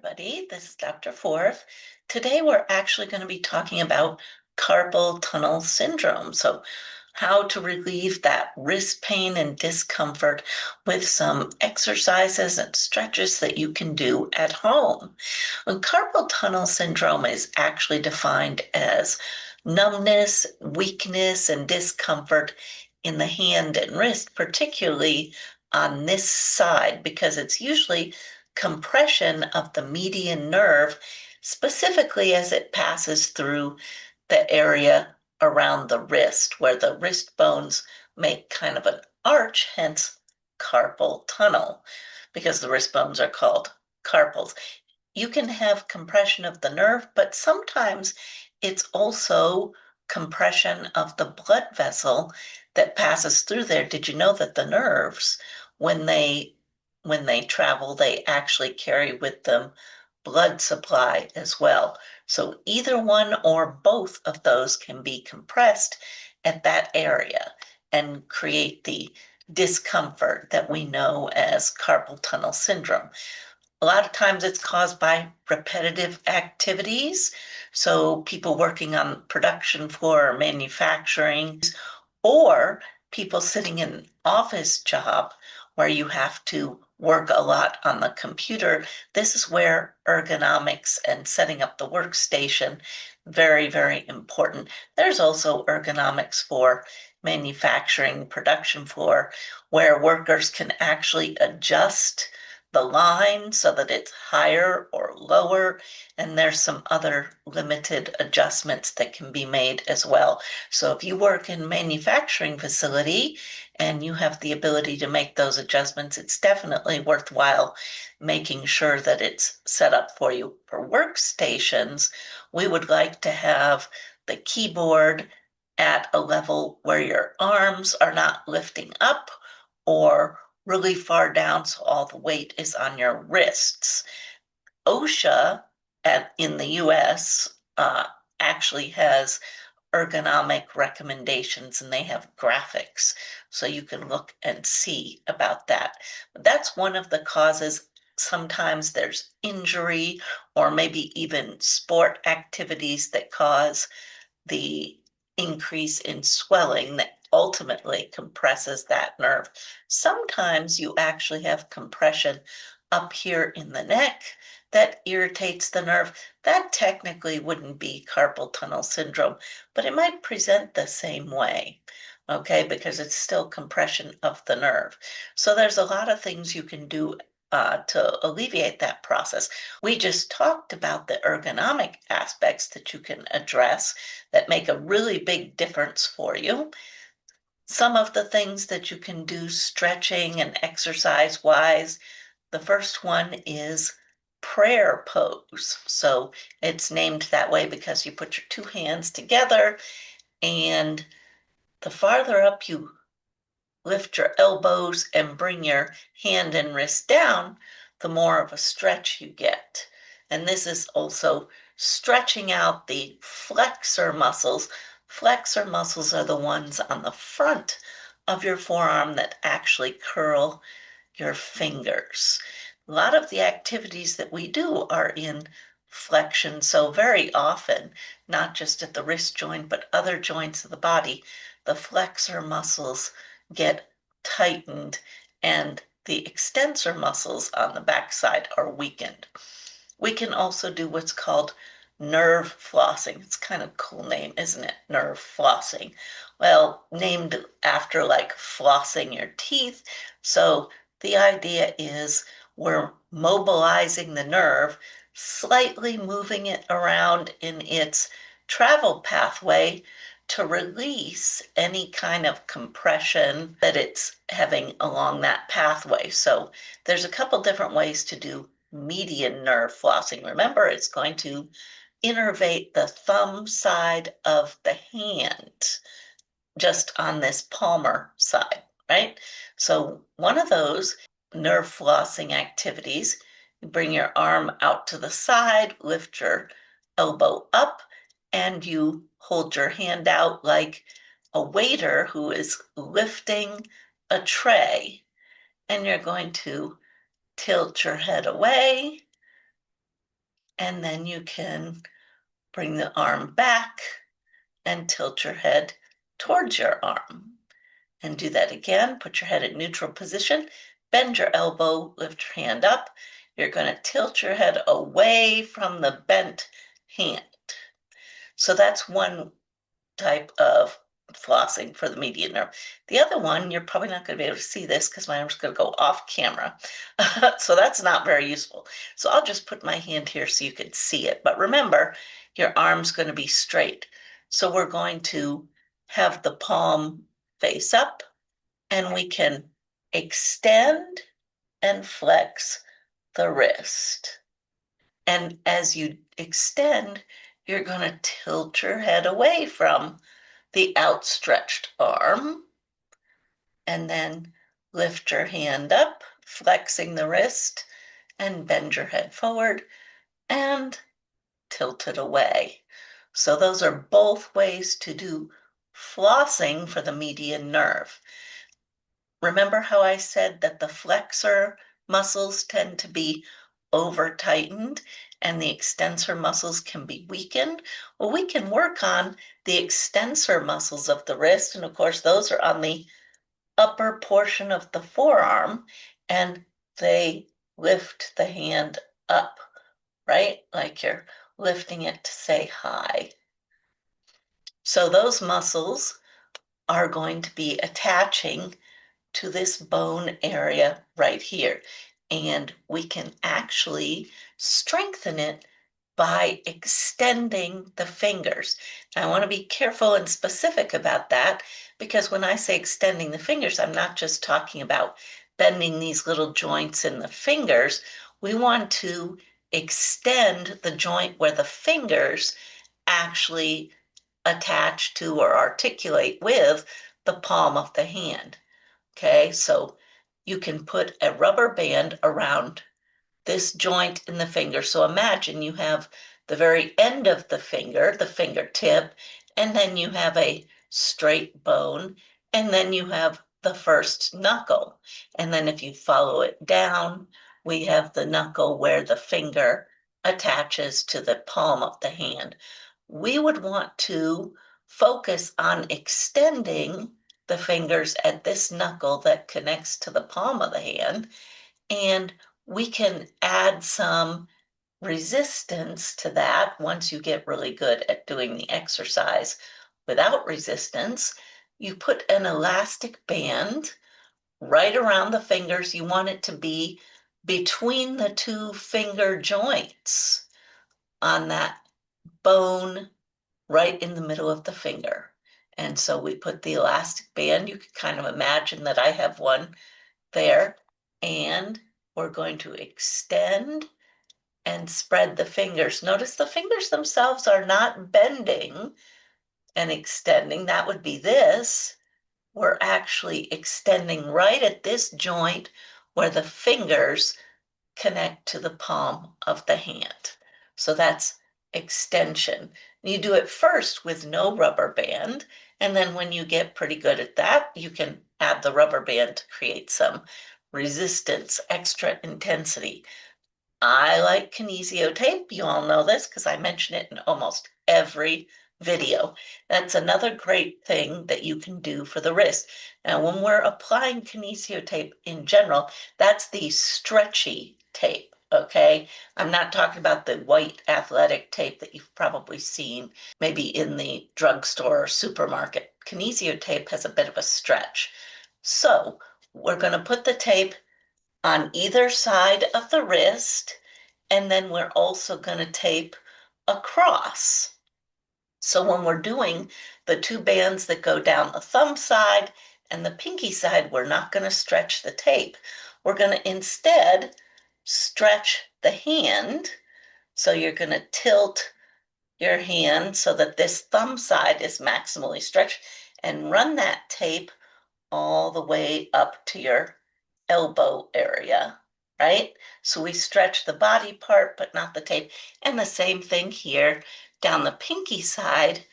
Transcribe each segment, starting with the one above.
everybody. This is Dr. Forth. Today, we're actually going to be talking about carpal tunnel syndrome. So, how to relieve that wrist pain and discomfort with some exercises and stretches that you can do at home. Well, carpal tunnel syndrome is actually defined as numbness, weakness, and discomfort in the hand and wrist, particularly on this side, because it's usually compression of the median nerve, specifically as it passes through the area around the wrist, where the wrist bones make kind of an arch, hence carpal tunnel, because the wrist bones are called carpals. You can have compression of the nerve, but sometimes it's also compression of the blood vessel that passes through there. Did you know that the nerves, when they travel, they actually carry with them blood supply as well. So either one or both of those can be compressed at that area and create the discomfort that we know as carpal tunnel syndrome. A lot of times it's caused by repetitive activities. So people working on production floor or manufacturing, or people sitting in an office job where you have to work a lot on the computer. This is where ergonomics and setting up the workstation, very, very important. There's also ergonomics for manufacturing production floor where workers can actually adjust the line so that it's higher or lower, and there's some other limited adjustments that can be made as well. So if you work in a manufacturing facility and you have the ability to make those adjustments, it's definitely worthwhile making sure that it's set up for you. For workstations, we would like to have the keyboard at a level where your arms are not lifting up or really far down, so all the weight is on your wrists. OSHA in the US actually has ergonomic recommendations, and they have graphics, so you can look and see about that. But that's one of the causes. Sometimes there's injury or maybe even sport activities that cause the increase in swelling that ultimately compresses that nerve. Sometimes you actually have compression up here in the neck that irritates the nerve. That technically wouldn't be carpal tunnel syndrome, but it might present the same way, okay, because it's still compression of the nerve. So there's a lot of things you can do to alleviate that process. We just talked about the ergonomic aspects that you can address that make a really big difference for you. Some of the things that you can do stretching and exercise wise, the first one is prayer pose. So it's named that way because you put your two hands together, and the farther up you lift your elbows and bring your hand and wrist down, the more of a stretch you get. And this is also stretching out the flexor muscles. Flexor muscles are the ones on the front of your forearm that actually curl your fingers. A lot of the activities that we do are in flexion, so very often, not just at the wrist joint, but other joints of the body, the flexor muscles get tightened and the extensor muscles on the backside are weakened. We can also do what's called nerve flossing. It's kind of a cool name, isn't it? Nerve flossing. Well, named after like flossing your teeth. So the idea is we're mobilizing the nerve, slightly moving it around in its travel pathway to release any kind of compression that it's having along that pathway. So there's a couple different ways to do median nerve flossing. Remember, it's going to innervate the thumb side of the hand just on this palmar side, right? So one of those nerve flossing activities, you bring your arm out to the side, lift your elbow up, and you hold your hand out like a waiter who is lifting a tray, and you're going to tilt your head away And then you can bring the arm back and tilt your head towards your arm. And do that again. Put your head at neutral position, bend your elbow, lift your hand up. You're going to tilt your head away from the bent hand. So that's one type of flossing for the median nerve. The other one, you're probably not going to be able to see this because my arm's going to go off camera. So that's not very useful. So I'll just put my hand here so you can see it. But remember, your arm's going to be straight. So we're going to have the palm face up, and we can extend and flex the wrist. And as you extend, you're going to tilt your head away from the outstretched arm, and then lift your hand up, flexing the wrist, and bend your head forward and tilt it away. So those are both ways to do flossing for the median nerve. Remember how I said that the flexor muscles tend to be over tightened and the extensor muscles can be weakened? Well, we can work on the extensor muscles of the wrist. And of course, those are on the upper portion of the forearm, and they lift the hand up, right? Like you're lifting it to say hi. So those muscles are going to be attaching to this bone area right here. And we can actually strengthen it by extending the fingers. Now, I want to be careful and specific about that because when I say extending the fingers, I'm not just talking about bending these little joints in the fingers. We want to extend the joint where the fingers actually attach to or articulate with the palm of the hand. Okay, so you can put a rubber band around this joint in the finger. So imagine you have the very end of the fingertip, and then you have a straight bone, and then you have the first knuckle. And then if you follow it down, we have the knuckle where the finger attaches to the palm of the hand. We would want to focus on extending the fingers at this knuckle that connects to the palm of the hand, and we can add some resistance to that once you get really good at doing the exercise. Without resistance, you put an elastic band right around the fingers. You want it to be between the two finger joints on that bone right in the middle of the finger. And so we put the elastic band. You can kind of imagine that I have one there. And we're going to extend and spread the fingers. Notice the fingers themselves are not bending and extending. That would be this. We're actually extending right at this joint where the fingers connect to the palm of the hand. So that's extension. You do it first with no rubber band, and then when you get pretty good at that, you can add the rubber band to create some resistance, extra intensity. I like kinesio tape. You all know this because I mention it in almost every video. That's another great thing that you can do for the wrist. Now, when we're applying kinesio tape in general, that's the stretchy tape, okay? I'm not talking about the white athletic tape that you've probably seen maybe in the drugstore or supermarket. Kinesio tape has a bit of a stretch. So we're going to put the tape on either side of the wrist, and then we're also going to tape across. So when we're doing the two bands that go down the thumb side and the pinky side, we're not going to stretch the tape. We're going to instead stretch the hand. So you're going to tilt your hand so that this thumb side is maximally stretched and run that tape all the way up to your elbow area, right? So we stretch the body part, but not the tape. And the same thing here down the pinky side,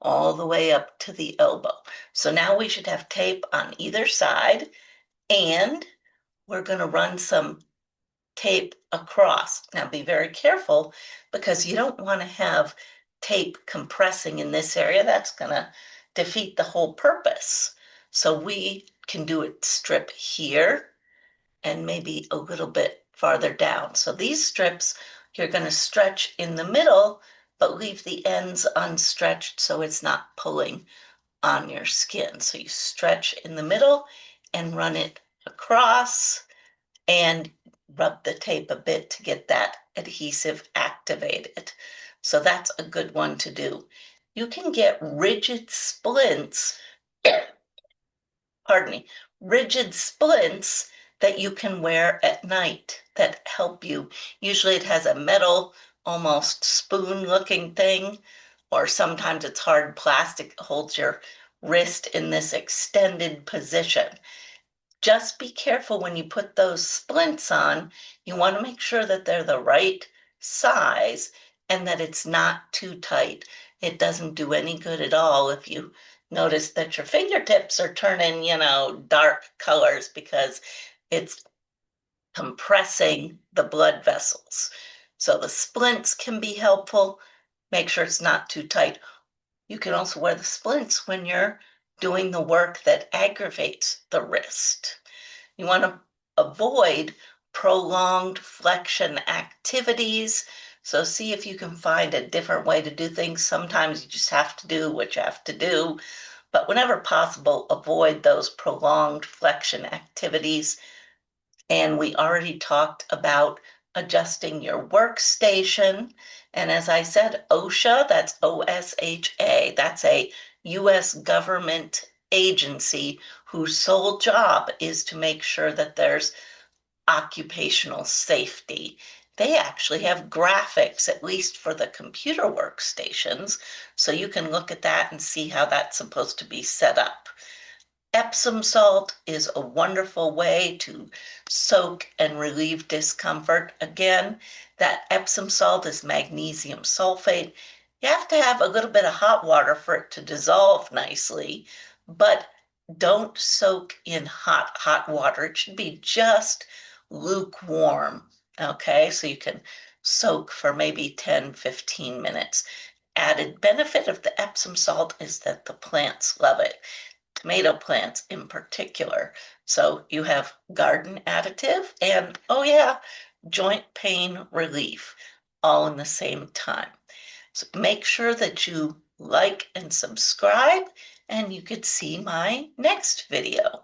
all the way up to the elbow. So now we should have tape on either side, and we're going to run some tape across. Now be very careful because you don't want to have tape compressing in this area. That's going to defeat the whole purpose. So we can do it strip here and maybe a little bit farther down. So these strips, you're going to stretch in the middle, but leave the ends unstretched so it's not pulling on your skin. So you stretch in the middle and run it across and rub the tape a bit to get that adhesive activated. So that's a good one to do. You can get rigid splints, pardon me, rigid splints that you can wear at night that help you. Usually it has a metal, almost spoon-looking thing, or sometimes it's hard plastic that holds your wrist in this extended position. Just be careful when you put those splints on. You want to make sure that they're the right size and that it's not too tight. It doesn't do any good at all if you notice that your fingertips are turning, dark colors because it's compressing the blood vessels. So the splints can be helpful. Make sure it's not too tight. You can also wear the splints when you're doing the work that aggravates the wrist. You want to avoid prolonged flexion activities. So see if you can find a different way to do things. Sometimes you just have to do what you have to do. But whenever possible, avoid those prolonged flexion activities. And we already talked about adjusting your workstation. And as I said, OSHA, that's OSHA, that's a US government agency whose sole job is to make sure that there's occupational safety. They actually have graphics, at least for the computer workstations, so you can look at that and see how that's supposed to be set up. Epsom salt is a wonderful way to soak and relieve discomfort. Again, that Epsom salt is magnesium sulfate. You have to have a little bit of hot water for it to dissolve nicely, but don't soak in hot water. It should be just lukewarm. Okay, so you can soak for maybe 10, 15 minutes. Added benefit of the Epsom salt is that the plants love it, tomato plants in particular. So you have garden additive and, oh yeah, joint pain relief all in the same time. So make sure that you like and subscribe, and you could see my next video.